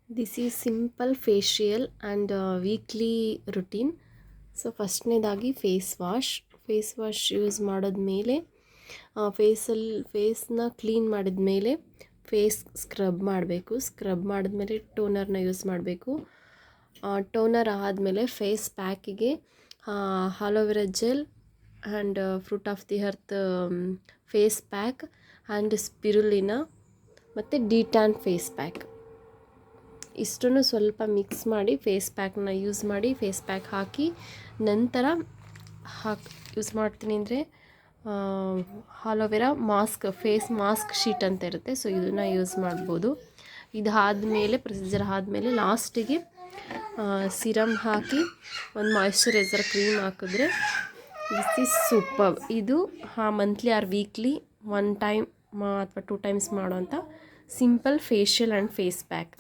This is simple facial and weekly routine. So ಫಸ್ಟ್ನೇದಾಗಿ face wash use ಮಾಡಿದ್ಮೇಲೆ ಫೇಸ್ನ clean ಮಾಡಿದ್ಮೇಲೆ ಫೇಸ್ ಸ್ಕ್ರಬ್ ಮಾಡಬೇಕು. ಸ್ಕ್ರಬ್ ಮಾಡಿದ್ಮೇಲೆ ಟೋನರ್ನ ಯೂಸ್ ಮಾಡಬೇಕು. ಟೋನರ್ ಆದಮೇಲೆ ಫೇಸ್ ಪ್ಯಾಕಿಗೆ aloe vera gel and fruit of the earth face pack and spirulina ಮತ್ತು ಡಿಟ್ಯಾನ್ ಫೇಸ್ ಪ್ಯಾಕ್ ಇಷ್ಟನ್ನು ಸ್ವಲ್ಪ ಮಿಕ್ಸ್ ಮಾಡಿ ಫೇಸ್ ಪ್ಯಾಕ್ನ ಯೂಸ್ ಮಾಡಿ ಫೇಸ್ ಪ್ಯಾಕ್ ಹಾಕಿ ನಂತರ ಯೂಸ್ ಮಾಡ್ತೀನಿ ಅಂದರೆ aloe vera mask face mask sheet ಅಂತ ಇರುತ್ತೆ. ಸೊ ಇದನ್ನು ಯೂಸ್ ಮಾಡ್ಬೋದು. ಇದಾದಮೇಲೆ ಪ್ರೊಸೀಜರ್ ಆದಮೇಲೆ ಲಾಸ್ಟಿಗೆ ಸಿರಮ್ ಹಾಕಿ ಒಂದು ಮಾಯಿಶ್ಚರೈಸರ್ ಕ್ರೀಮ್ ಹಾಕಿದ್ರೆ ದಿಸ್ ಈಸ್ ಸೂಪರ್. ಇದು ಮಂತ್ಲಿ ಆರ್ ವೀಕ್ಲಿ 1 ಟೈಮ್ ಅಥವಾ 2 ಟೈಮ್ಸ್ ಮಾಡೋಂಥ simple facial and face pack.